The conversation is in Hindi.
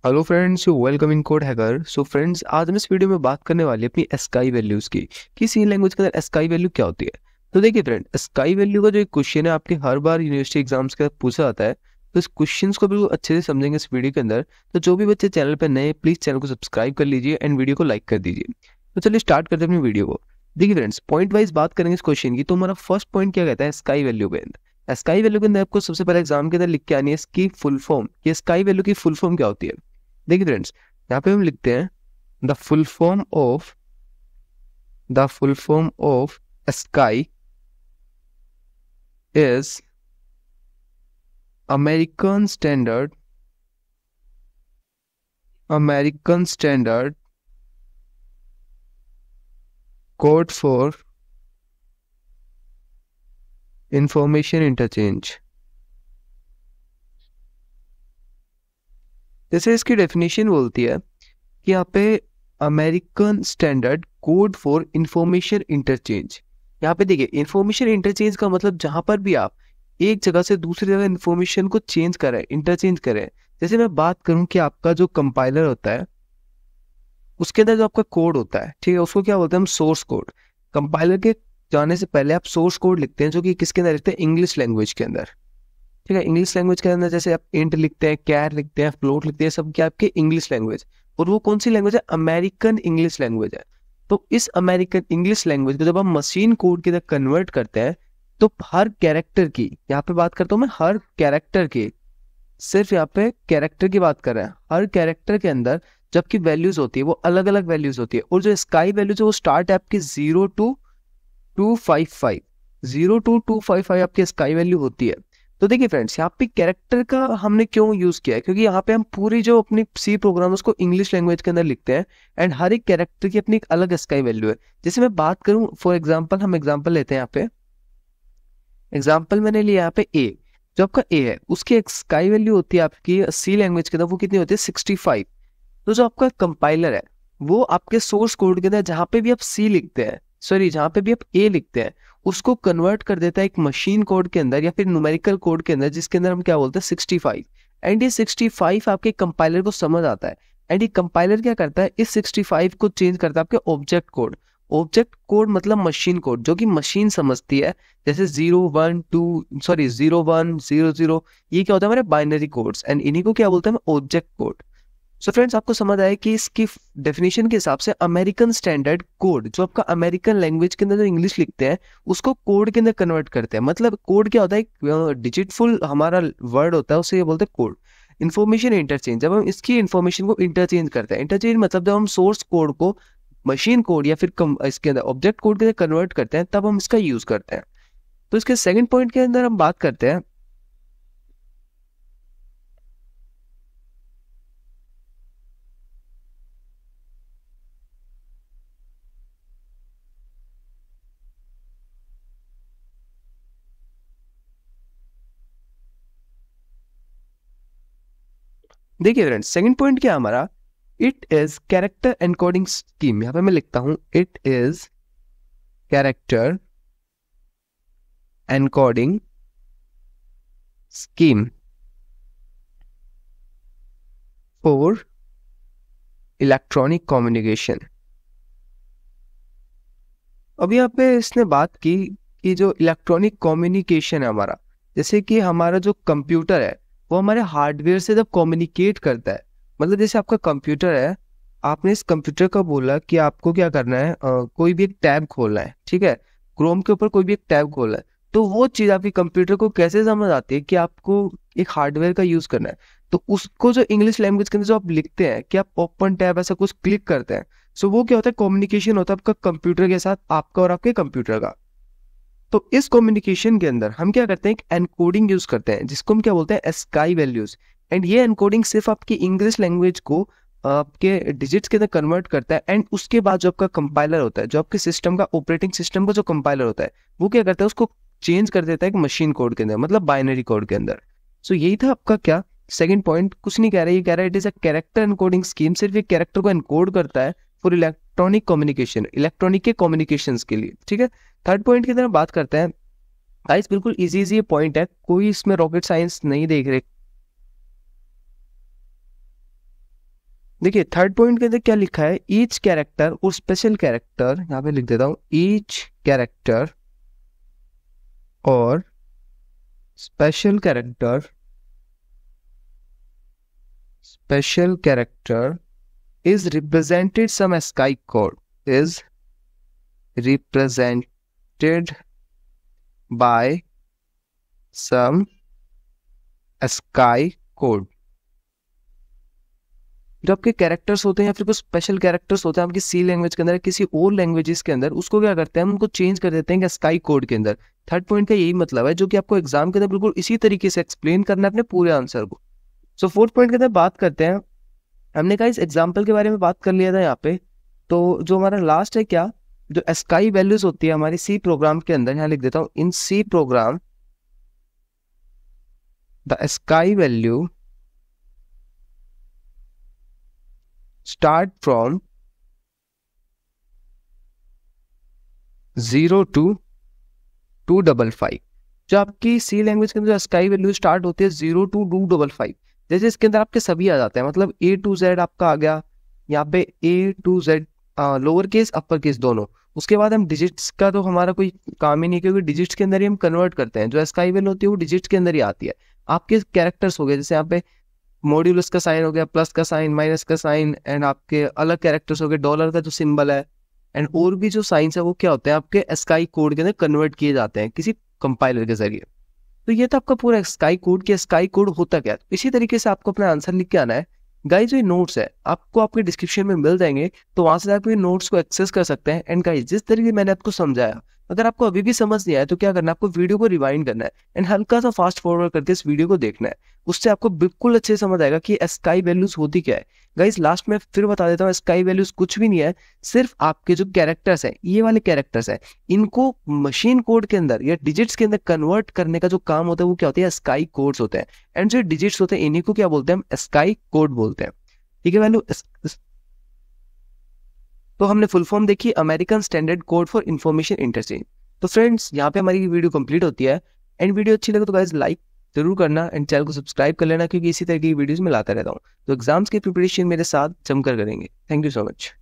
Hello friends, welcome in code hacker. So friends, आज हम इस वीडियो में बात करने वाले हैं अपनी स्काई वैल्यूज की कि सी लैंग्वेज के अंदर स्काई वैल्यू क्या होती है। तो देखिए फ्रेंड, स्काई वैल्यू का जो एक क्वेश्चन है आपके हर बार यूनिवर्सिटी एग्जाम्स के अंदर पूछा जाता है। तो इस क्वेश्चंस को बिल्कुल अच्छे से समझेंगे इस वीडियो के अंदर। तो जो भी बच्चे चैनल पर नए, प्लीज चैनल को सब्सक्राइब कर लीजिए एंड वीडियो को लाइक कर दीजिए। तो चलिए स्टार्ट करते हैं अपनी वीडियो को। देखिए फ्रेंड्स, पॉइंट वाइज बात करेंगे इस क्वेश्चन की। तो हमारा फर्स्ट पॉइंट क्या कहता है स्काई वैल्यू के अंदर। स्काई वैल्यू के अंदर आपको सबसे पहले एग्जाम के अंदर लिख के आनी है इसकी फुल फॉर्म, ये स्काई वैल्यू की फुल फॉर्म क्या होती है। देखिए फ्रेंड्स, यहाँ पे हम लिखते हैं the full form of sky is American standard code for information interchange. जैसे इसकी डेफिनेशन बोलती है कि यहाँ पे American standard code for information interchange. यहाँ पे देखिए, इंफॉर्मेशन इंटरचेंज का मतलब जहां पर भी आप एक जगह से दूसरी जगह इंफॉर्मेशन को चेंज करें, इंटरचेंज करें। जैसे मैं बात करूं कि आपका जो कंपाइलर होता है उसके अंदर जो आपका कोड होता है, ठीक है, उसको क्या बोलते हैं हम, सोर्स कोड। कंपाइलर के जाने से पहले आप सोर्स कोड लिखते हैं, जो कि किसके अंदर लिखते हैं, इंग्लिश लैंग्वेज के अंदर। ठीक है, इंग्लिश लैंग्वेज के अंदर जैसे आप इंट लिखते हैं, कैर लिखते हैं, फ्लोट लिखते हैं, सब क्या आपके इंग्लिश लैंग्वेज। और वो कौन सी लैंग्वेज है, अमेरिकन इंग्लिश लैंग्वेज है। तो इस अमेरिकन इंग्लिश लैंग्वेज को जब हम मशीन कोड के अंदर कन्वर्ट करते हैं, तो हर कैरेक्टर की, यहाँ पे बात करता हूँ मैं हर कैरेक्टर की, सिर्फ यहाँ पे कैरेक्टर की बात कर रहे हैं, हर कैरेक्टर के अंदर जबकि वैल्यूज होती है वो अलग अलग वैल्यूज होती है। और जो स्काई वैल्यूज है वो स्टार्ट है आपकी 0 to 255, 0 to 255 आपकी स्काई वैल्यू होती है। तो देखिए फ्रेंड्स, यहाँ पे कैरेक्टर का हमने क्यों यूज किया है, क्योंकि यहाँ पे हम पूरी जो अपनी सी प्रोग्राम उसको इंग्लिश लैंग्वेज के अंदर लिखते हैं एंड हर एक कैरेक्टर की अपनी एक अलग स्काई वैल्यू है। जैसे मैं बात करूं, फॉर एग्जांपल हम एग्जांपल लेते हैं यहाँ पे, एग्जांपल मैंने लिया यहाँ पे ए। जो आपका ए है उसकी एक स्काई वैल्यू होती है आपकी सी लैंग्वेज के अंदर, वो कितनी होती है, 65। तो जो आपका कंपाइलर है वो आपके सोर्स कोड के अंदर जहां पे भी आप सी लिखते हैं, सॉरी जहां पे भी आप ए लिखते हैं, उसको कन्वर्ट कर देता है एक मशीन कोड के अंदर या फिर न्यूमेरिकल कोड के अंदर, जिसके अंदर हम क्या बोलते हैं, 65। एंड ये 65 आपके कंपाइलर को समझ आता है। एंड ये कंपाइलर क्या करता है, इस 65 को चेंज करता है आपके ऑब्जेक्ट कोड। ऑब्जेक्ट कोड मतलब मशीन कोड, जो कि मशीन समझती है। जैसे 0 1 2 0 1 0 0, ये क्या होता है हमारे बाइनरी कोड्स, एंड इन्हीं को क्या बोलते हैं, ऑब्जेक्ट कोड। सो फ्रेंड्स, आपको समझ आया कि इसकी डेफिनेशन के हिसाब से अमेरिकन स्टैंडर्ड कोड, जो आपका अमेरिकन लैंग्वेज के अंदर जो इंग्लिश लिखते हैं उसको कोड के अंदर कन्वर्ट करते हैं। मतलब कोड क्या होता है, एक डिजिटफुल हमारा वर्ड होता है, उसे ये बोलते हैं कोड। इन्फॉर्मेशन इंटरचेंज, जब हम इसकी इन्फॉर्मेशन को इंटरचेंज करते हैं, इंटरचेंज मतलब जब हम सोर्स कोड को मशीन कोड या फिर इसके अंदर ऑब्जेक्ट कोड के अंदर कन्वर्ट करते हैं, तब हम इसका यूज करते हैं। तो इसके सेकंड पॉइंट के अंदर हम बात करते हैं। देखिए फ्रेंड्स, सेकंड पॉइंट क्या है हमारा, it is character encoding scheme. यहां पे मैं लिखता हूं, it is character encoding scheme for electronic communication. अभी यहाँ पे इसने बात की कि जो इलेक्ट्रॉनिक कम्युनिकेशन है हमारा, जैसे कि हमारा जो कंप्यूटर है वो हमारे हार्डवेयर से जब कम्युनिकेट करता है, मतलब जैसे आपका कंप्यूटर है, आपने इस कंप्यूटर का बोला कि आपको क्या करना है, कोई भी एक टैब खोलना है, ठीक है, क्रोम के ऊपर कोई भी एक टैब खोलना है। तो वो चीज आपके कंप्यूटर को कैसे समझ आती है कि आपको एक हार्डवेयर का यूज करना है। तो उसको जो इंग्लिश लैंग्वेज के अंदर जो आप लिखते हैं कि आप ओपन टैब ऐसा कुछ क्लिक करते हैं, सो वो क्या होता है, कम्युनिकेशन होता है आपका कंप्यूटर के साथ, आपका और आपके कंप्यूटर का। तो इस कम्युनिकेशन के अंदर हम क्या करते हैं, एक एनकोडिंग यूज करते हैं, जिसको हम क्या बोलते हैं, स्काई वैल्यूज। एंड ये एनकोडिंग सिर्फ आपकी इंग्लिश लैंग्वेज को आपके डिजिट्स के अंदर कन्वर्ट करता है। एंड उसके बाद जो आपका कंपाइलर होता है, जो आपके सिस्टम का, ऑपरेटिंग सिस्टम का जो कंपाइलर होता है, वो क्या करता है, उसको चेंज कर देता है एक मशीन कोड के अंदर, मतलब बाइनरी कोड के अंदर। सो यही था आपका क्या, सेकंड पॉइंट। कुछ नहीं कह रहा, ये कह रहा है it is a character encoding scheme, सिर्फ एक कैरेक्टर को एनकोड करता है फॉर इलेक्ट्रॉनिक कम्युनिकेशन, इलेक्ट्रॉनिक के कम्युनिकेशन के लिए, ठीक है। थर्ड पॉइंट की तरफ बात करते हैं। गाइस, बिल्कुल इजी इजी ये पॉइंट है, कोई इसमें रॉकेट साइंस नहीं देख रहे। देखिए थर्ड पॉइंट के अंदर क्या लिखा है, ईच कैरेक्टर और स्पेशल कैरेक्टर, यहाँ पे लिख देता हूं, ईच कैरेक्टर और special character is represented some ASCII code is represented by some ASCII code। जो आपके कैरेक्टर्स होते हैं या फिर कुछ स्पेशल कैरेक्टर्स होते हैं आपकी सी लैंग्वेज के अंदर, किसी और लैंग्वेजेस के अंदर, उसको क्या करते हैं हम उनको चेंज कर देते हैं ASCII कोड के अंदर। थर्ड पॉइंट का यही मतलब है, जो कि आपको एग्जाम के अंदर बिल्कुल इसी तरीके से एक्सप्लेन करना है अपने पूरे आंसर को। सो फोर्थ पॉइंट के अंदर बात करते हैं, हमने कहा इस एग्जाम्पल के बारे में बात कर लिया था यहाँ पे, तो जो हमारा लास्ट है क्या, जो ASCII वैल्यूज होती है हमारी सी प्रोग्राम के अंदर, यहाँ लिख देता हूं, in C program the ASCII value start from 0 to 255। जो आपकी सी लैंग्वेज के अंदर ASCII वैल्यू स्टार्ट होती है 0 to 255, जैसे इसके अंदर आपके सभी आ जाते हैं, मतलब A to Z आपका आ गया यहाँ पे, A to Z lower case upper case दोनों। उसके बाद हम डिजिट्स का तो हमारा कोई काम ही नहीं, क्योंकि डिजिट्स के अंदर ही हम कन्वर्ट करते हैं, जो ASCII वैल्यू होती है वो डिजिट्स के अंदर ही आती है। आपके कैरेक्टर्स हो गए, जैसे यहाँ पे मॉड्यूलस का साइन हो गया, प्लस का साइन, माइनस का साइन, एंड आपके अलग कैरेक्टर्स हो गए, डॉलर का जो सिंबल है, एंड और भी जो साइंस है वो क्या होते हैं आपके ASCII कोड के अंदर कन्वर्ट किए जाते हैं किसी कंपाइलर के जरिए। तो ये तो आपका पूरा ASCII कोड कि ASCII कोड होता क्या है। इसी तरीके से आपको अपना आंसर लिख के आना है। गाइस जो नोट्स है आपको आपके डिस्क्रिप्शन में मिल जाएंगे, तो वहां से आप ये नोट्स को एक्सेस कर सकते हैं। एंड गाइस जिस तरीके मैंने आपको समझाया, अगर आपको अभी भी समझ नहीं आया तो क्या करना है, आपको वीडियो को रिवाइंड करना है एंड हल्का सा फास्ट फॉरवर्ड करके इस वीडियो को देखना है। उससे आपको बिल्कुल अच्छे से समझ आएगा कि ASCII वैल्यूज होती क्या है। गाइस लास्ट में फिर बता देता हूँ, ASCII वैल्यूज कुछ भी नहीं है, सिर्फ आपके जो कैरेक्टर्स हैं, ये वाले कैरेक्टर्स हैं, इनको मशीन कोड के अंदर या डिजिट्स के अंदर कन्वर्ट करने का जो काम होता है वो क्या होता है, ASCII कोड्स होते हैं। एंड जो डिजिट्स होते हैं इन्हीं को क्या बोलते हैं, हम ASCII कोड बोलते हैं। ठीक है वैल्यू, तो हमने फुल फॉर्म देखी, American standard code for information interchange. तो फ्रेंड्स यहाँ पे हमारी वीडियो कंप्लीट होती है। एंड वीडियो अच्छी लगे तो गाइस लाइक जरूर करना एंड चैनल को सब्सक्राइब कर लेना, क्योंकि इसी तरह की वीडियोस में लाता रहता हूँ। तो एग्जाम्स की प्रिपरेशन मेरे साथ जमकर करेंगे। Thank you so much.